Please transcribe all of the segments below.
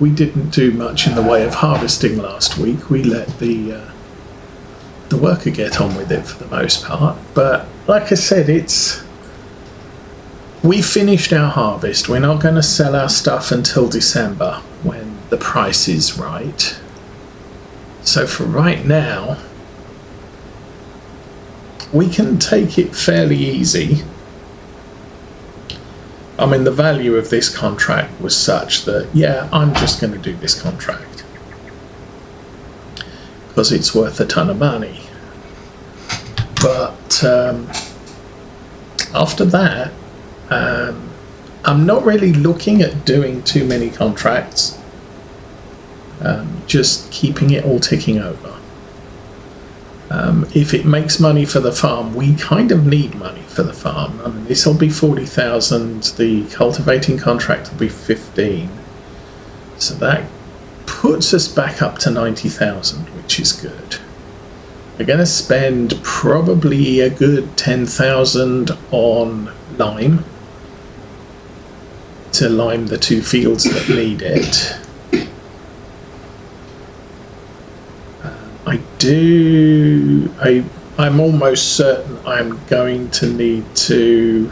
we didn't do much in the way of harvesting last week. We let the worker get on with it for the most part. But like I said, we finished our harvest. We're not going to sell our stuff until December when the price is right. So for right now, we can take it fairly easy. I mean, the value of this contract was such that, yeah, I'm just going to do this contract because it's worth a ton of money. But after that, I'm not really looking at doing too many contracts, just keeping it all ticking over. If it makes money for the farm, we kind of need money for the farm. I mean, this will be 40,000, the cultivating contract will be 15. So that puts us back up to 90,000, which is good. We're going to spend probably a good 10,000 on lime to lime the 2 fields that need it. I'm almost certain I'm going to need to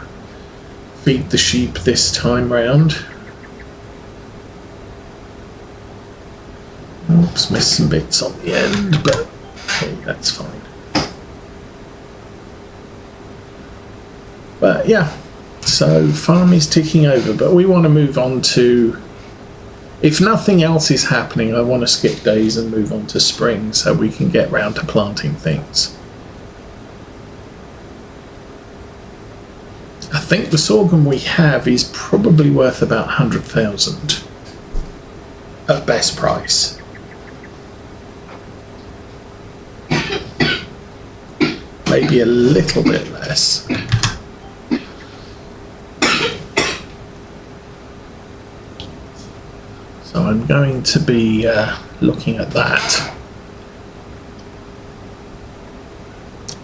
feed the sheep this time round. Oops, missed some bits on the end, but hey, that's fine. But yeah, so farm is ticking over, but we want to move on to, if nothing else is happening, I want to skip days and move on to spring so we can get round to planting things. I think the sorghum we have is probably worth about 100,000 at best price. Maybe a little bit less. So I'm going to be looking at that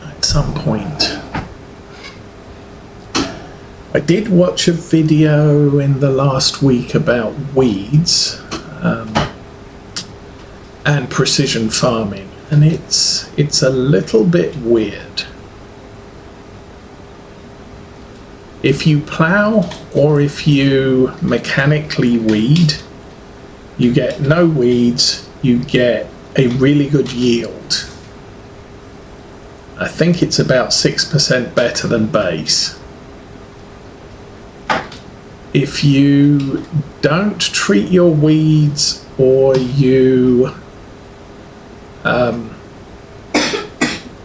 at some point. I did watch a video in the last week about weeds and precision farming, and it's a little bit weird. If you plough or if you mechanically weed, you get no weeds, you get a really good yield. I think it's about 6% better than base. If you don't treat your weeds, or you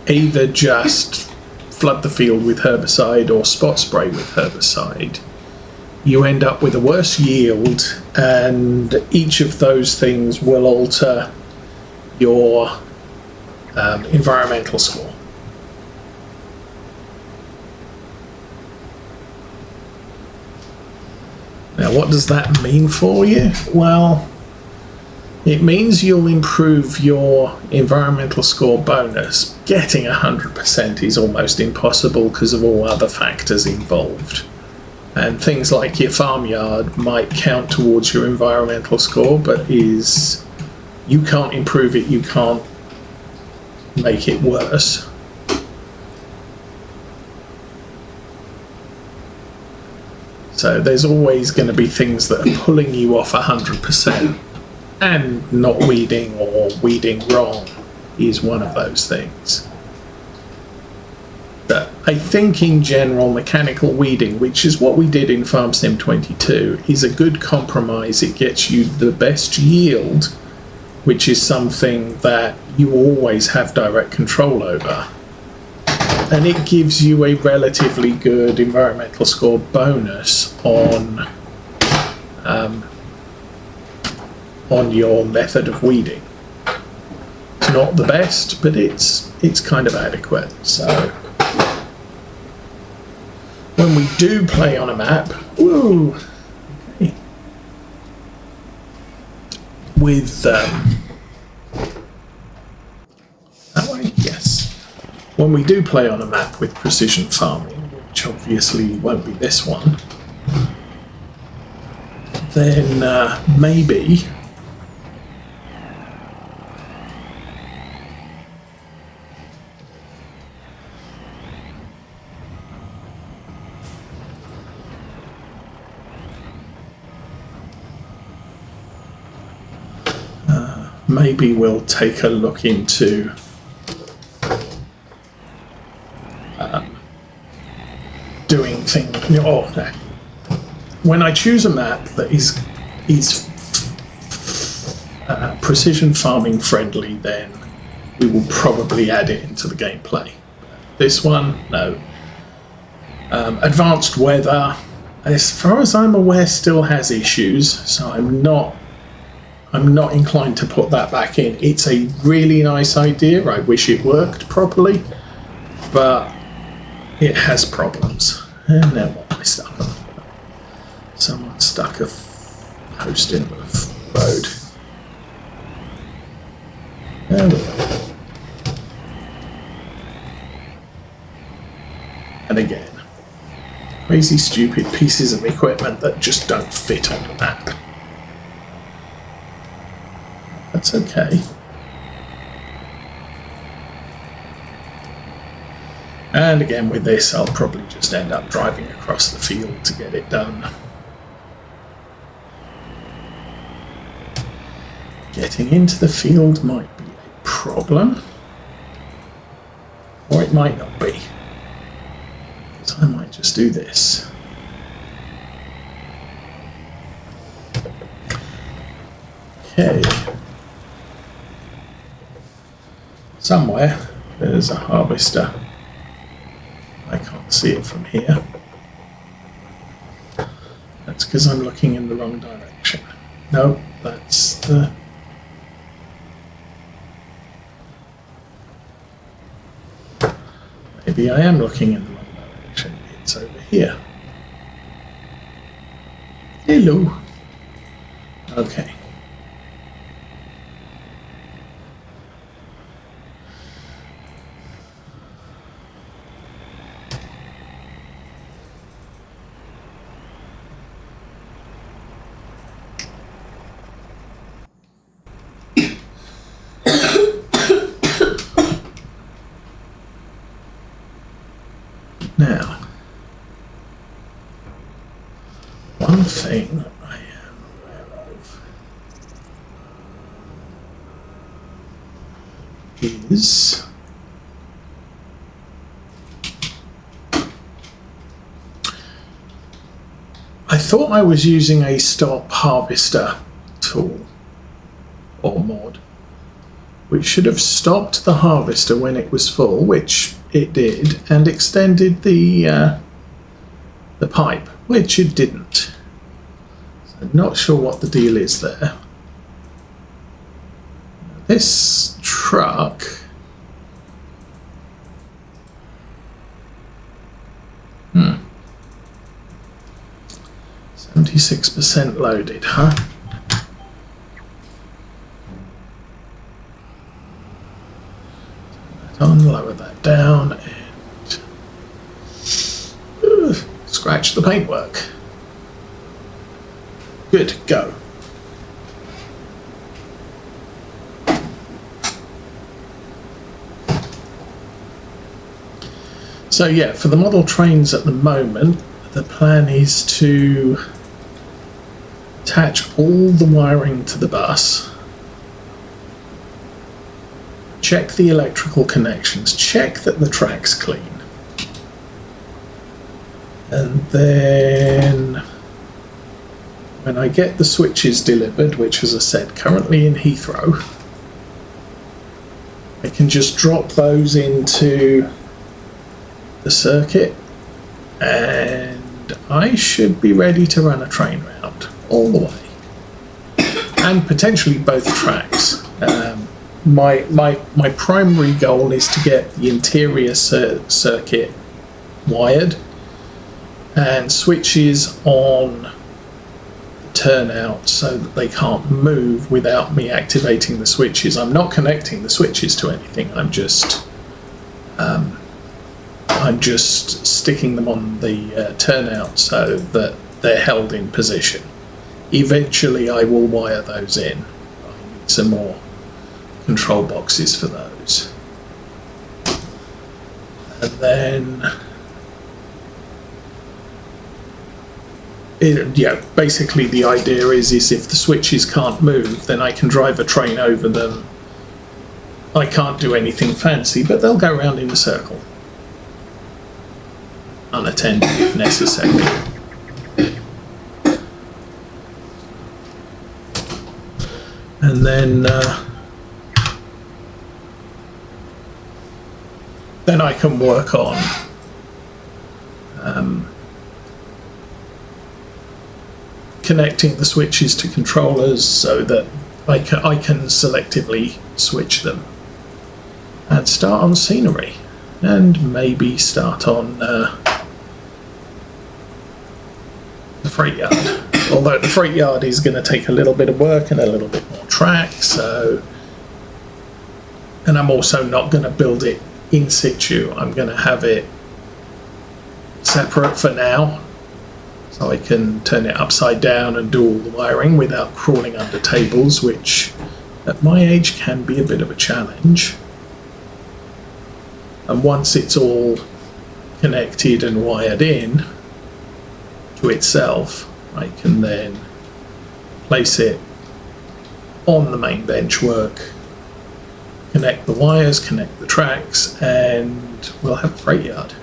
either just flood the field with herbicide or spot spray with herbicide, you end up with a worse yield, and each of those things will alter your environmental score. Now, what does that mean for you? Well, it means you'll improve your environmental score bonus. Getting 100% is almost impossible because of all other factors involved. And things like your farmyard might count towards your environmental score, but you can't improve it, you can't make it worse. So there's always going to be things that are pulling you off 100%, and not weeding or weeding wrong is one of those things. But I think in general, mechanical weeding, which is what we did in Farm Sim 22, is a good compromise. It gets you the best yield, which is something that you always have direct control over. And it gives you a relatively good environmental score bonus on your method of weeding. It's not the best, but it's kind of adequate. So when we do play on a map, woo, okay, with that way, yes. When we do play on a map with precision farming, which obviously won't be this one, then maybe maybe we'll take a look into doing things. Oh, no. When I choose a map that is precision farming friendly, then we will probably add it into the gameplay. This one, no. Advanced weather, as far as I'm aware, still has issues, so I'm not inclined to put that back in. It's a really nice idea. I wish it worked properly, but it has problems. And now what am I stuck on? Someone stuck a post in the road. There we go. And again, crazy stupid pieces of equipment that just don't fit on the map. That's okay. And again, with this, I'll probably just end up driving across the field to get it done. Getting into the field might be a problem, or it might not be. So I might just do this. Okay. Somewhere there's a harvester. I can't see it from here. That's because I'm looking in the wrong direction. No, that's the... Maybe I am looking in the wrong direction. It's over here. Hello. Okay. Now, one thing I am aware of is I thought I was using a stop harvester tool or mod, which should have stopped the harvester when it was full, which it did, and extended the pipe, which it didn't. So I'm not sure what the deal is there. This truck Hmm. 76% loaded, huh? Lower that down and scratch the paintwork. Good, go. So yeah, for the model trains at the moment, the plan is to attach all the wiring to the bus, check the electrical connections, check that the track's clean, and then when I get the switches delivered, which as I said, currently in Heathrow, I can just drop those into the circuit and I should be ready to run a train route all the way, and potentially both tracks. My primary goal is to get the interior circuit wired and switches on turnout so that they can't move without me activating the switches. I'm not connecting the switches to anything. I'm just sticking them on the turnout so that they're held in position. Eventually I will wire those in. I need some more control boxes for those. And then basically the idea is if the switches can't move, then I can drive a train over them. I can't do anything fancy, but they'll go round in a circle, unattended if necessary. And then I can work on connecting the switches to controllers so that I can selectively switch them and start on scenery, and maybe start on the freight yard. Although the freight yard is going to take a little bit of work and a little bit more track, and I'm also not going to build it in situ. I'm going to have it separate for now, so I can turn it upside down and do all the wiring without crawling under tables, which at my age can be a bit of a challenge. And once it's all connected and wired in to itself, I can then place it on the main bench work, connect the wires, connect the tracks, and we'll have a freight yard.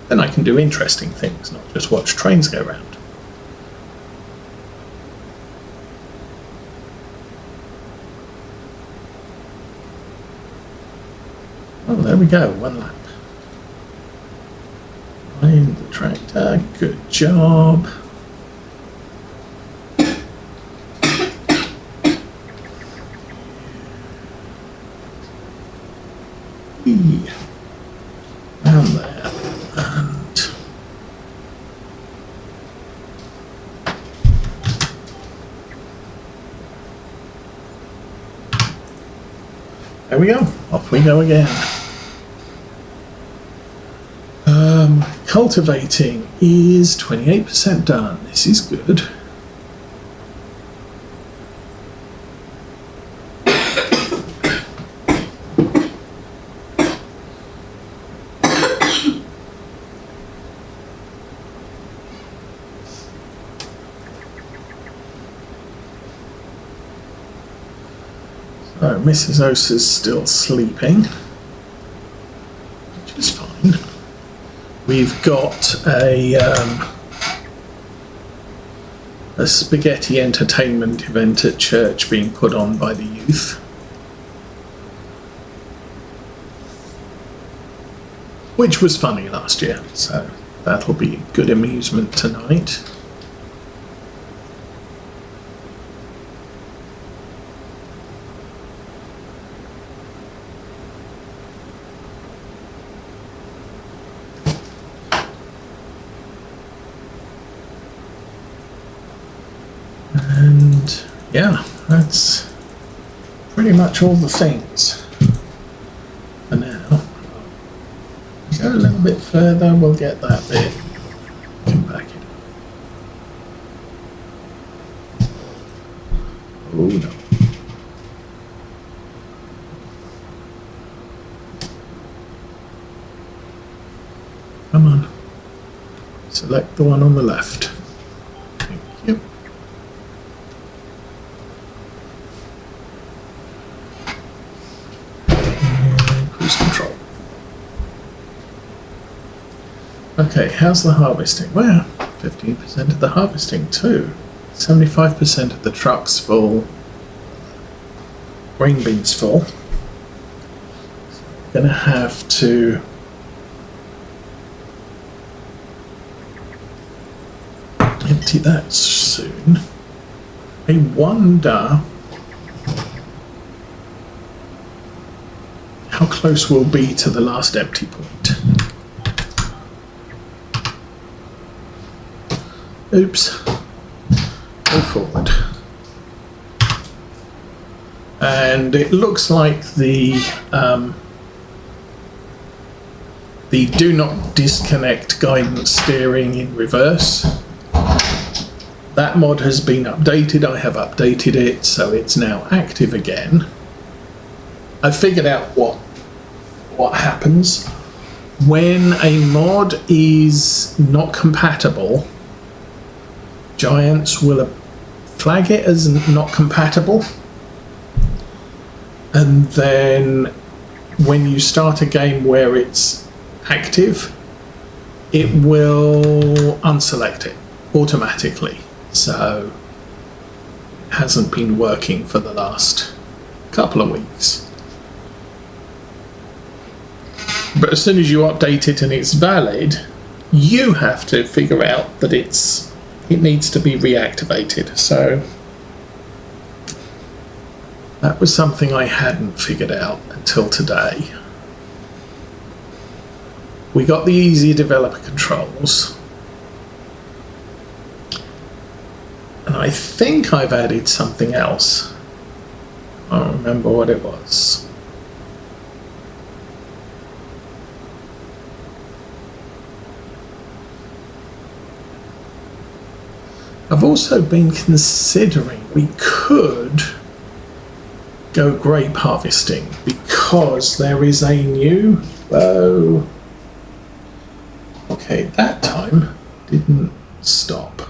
Then I can do interesting things, not just watch trains go round. Oh, there we go, 1 lap. Behind the tractor, good job. Down there, and there we go, off we go again. Cultivating is 28% done. This is good. So Mrs. Osa's still sleeping, which is fine. We've got a spaghetti entertainment event at church being put on by the youth, which was funny last year, so that'll be good amusement tonight. And yeah, that's pretty much all the things for now. Go a little bit further, we'll get that bit. Come back in. Oh no. Come on. Select the one on the left. Thank you. Control. Okay, how's the harvesting? Well, 15% of the harvesting too. 75% of the truck's full. Grain bin's full. So I'm gonna have to empty that soon. I wonder how close we'll be to the last empty point. Oops. Go forward. And it looks like the do not disconnect guidance steering in reverse, that mod has been updated. I have updated it, so it's now active again. I figured out what happens. When a mod is not compatible, Giants will flag it as not compatible, and then when you start a game where it's active, it will unselect it automatically. So it hasn't been working for the last couple of weeks. But as soon as you update it and it's valid, you have to figure out that it needs to be reactivated. So that was something I hadn't figured out until today. We got the easier developer controls. And I think I've added something else. I don't remember what it was. I've also been considering we could go grape harvesting because there is a new... Oh, okay, that time didn't stop.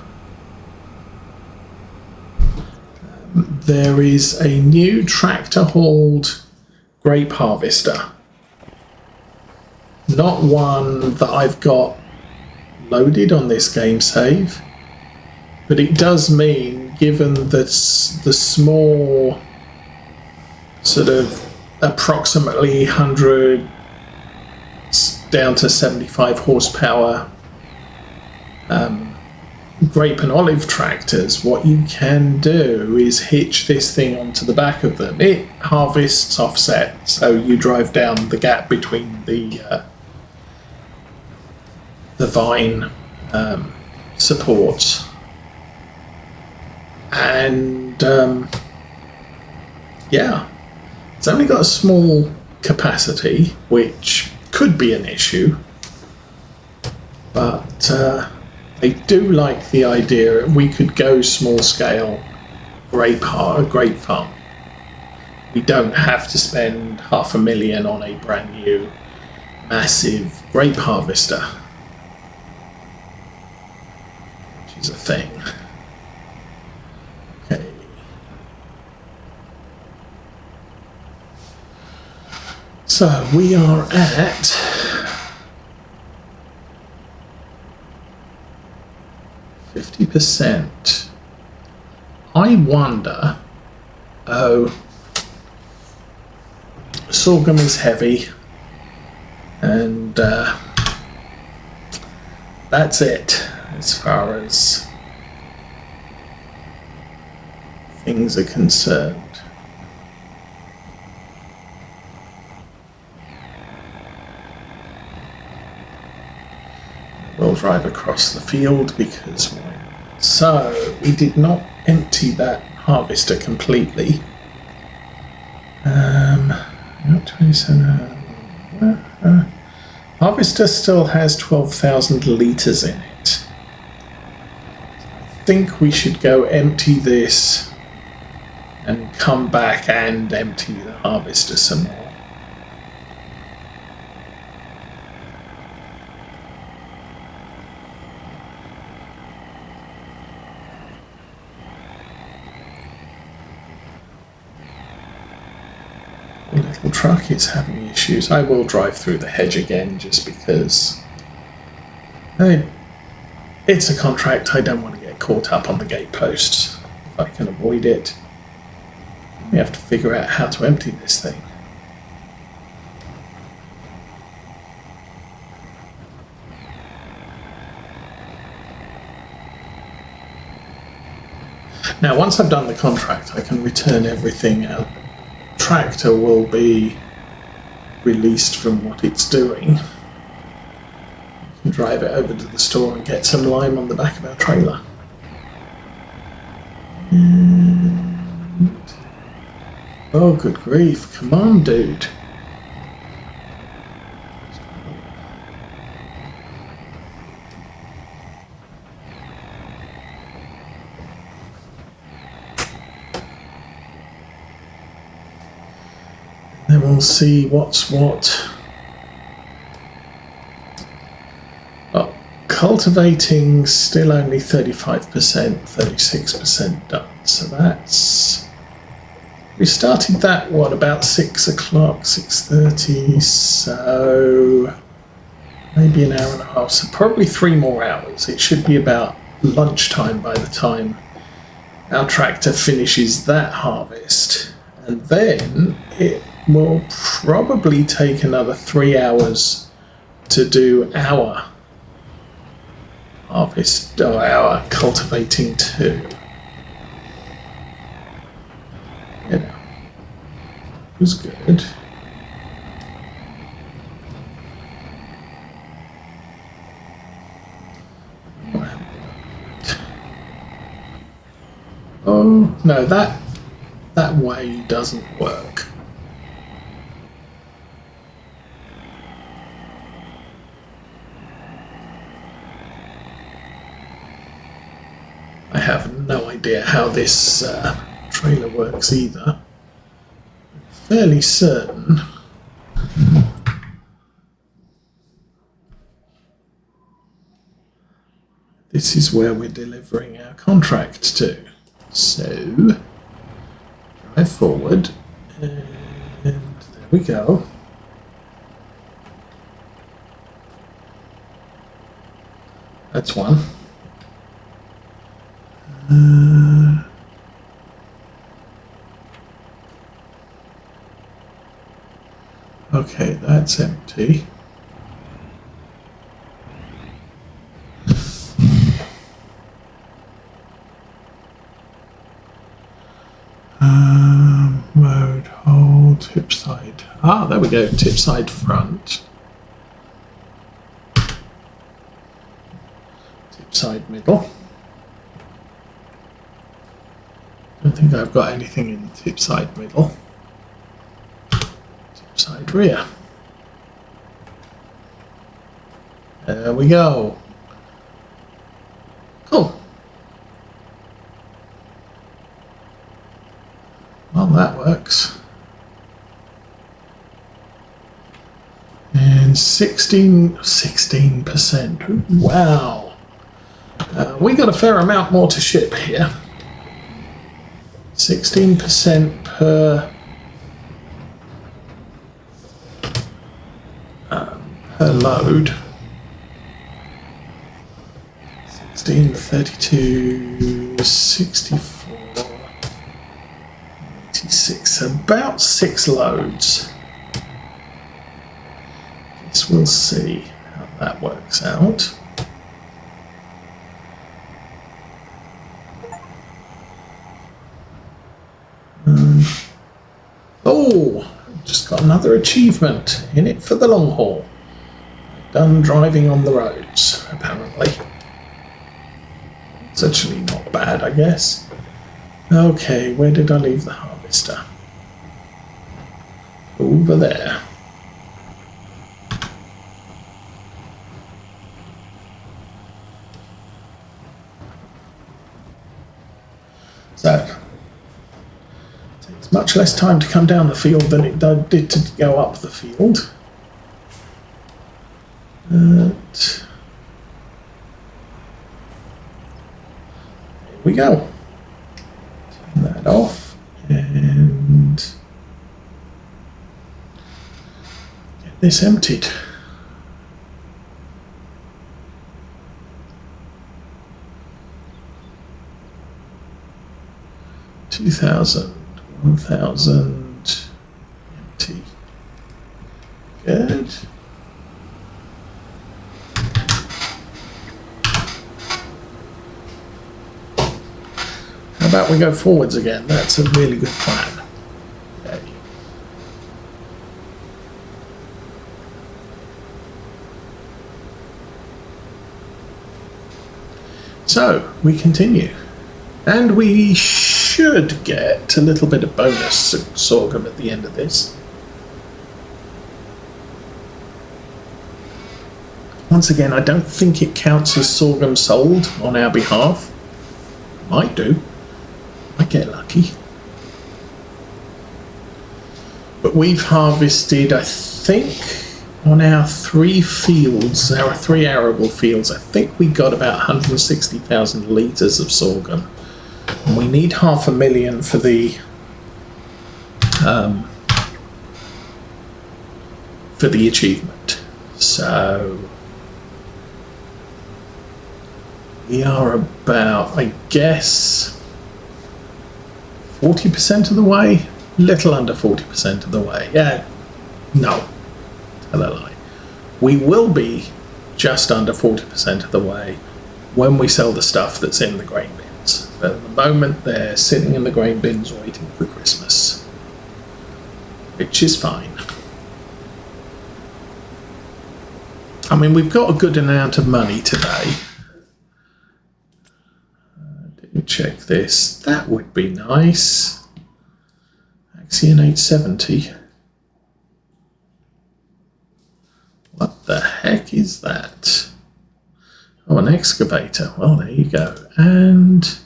There is a new tractor-hauled grape harvester. Not one that I've got loaded on this game save, but it does mean, given that the small sort of approximately 100 down to 75 horsepower grape and olive tractors, what you can do is hitch this thing onto the back of them. It harvests offset, so you drive down the gap between the vine supports, and yeah, it's only got a small capacity, which could be an issue, but I do like the idea we could go small scale grape farm. We don't have to spend $500,000 on a brand new massive grape harvester, which is a thing. Okay. So we are at 50%. I wonder... Oh, sorghum is heavy, and that's it as far as things are concerned. We'll drive across the field because why not? So we did not empty that harvester completely. 27. Harvester still has 12,000 litres in it. I think we should go empty this and come back and empty the harvester some more. The little truck is having issues. I will drive through the hedge again just because it's a contract. I don't want to get caught up on the gate posts if I can avoid it. We have to figure out how to empty this thing. Now, once I've done the contract, I can return everything out. Tractor will be released from what it's doing. You can drive it over to the store and get some lime on the back of our trailer. And... oh, good grief. Come on, dude. Then we'll see what's what. cultivating still only 35%, 36% done. So that's... We started that, what, about 6 o'clock, 6:30, so maybe an hour and a half, so probably 3 more hours. It should be about lunchtime by the time our tractor finishes that harvest. And then it will probably take another 3 hours to do our harvest, or our cultivating too. You know, it was good. Oh no, that way doesn't work. I have no idea how this trailer works either. Fairly certain this is where we're delivering our contract to. So drive forward, and there we go. That's one. Okay, that's empty. Mode, hold, tip side. Ah, there we go, tip side front. Tip side middle. Don't think I've got anything in the tip side middle. Tip side rear. There we go. Cool. Well, that works. And 16%. Wow. We got a fair amount more to ship here. 16% per load. 16, 32, 64, 86, about 6 loads. Guess we'll see how that works out. Oh, just got another achievement. In it for the long haul. Done driving on the roads, apparently. It's actually not bad, I guess. Okay, where did I leave the harvester? Over there. So, takes much less time to come down the field than it did to go up the field. But here we go. Turn that off and get this emptied. $2,000, $1,000, empty. Good. How about we go forwards again? That's a really good plan. Okay. So, we continue. And we should get a little bit of bonus sorghum at the end of this. Once again, I don't think it counts as sorghum sold on our behalf. Might do. Might get lucky. But we've harvested, I think, On our 3 fields, our 3 arable fields, I think we got about 160,000 litres of sorghum. And we need 500,000 for the achievement. So we are about, I guess, 40% of the way, little under 40% of the way. Yeah, no, tell a lie. We will be just under 40% of the way when we sell the stuff that's in the grain bins. But at the moment, they're sitting in the grain bins waiting for Christmas, which is fine. I mean, we've got a good amount of money today. Didn't check this. That would be nice. Axion 870. What the heck is that? Oh, an excavator. Well, there you go. And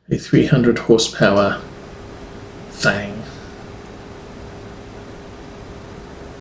a 300 horsepower Fang.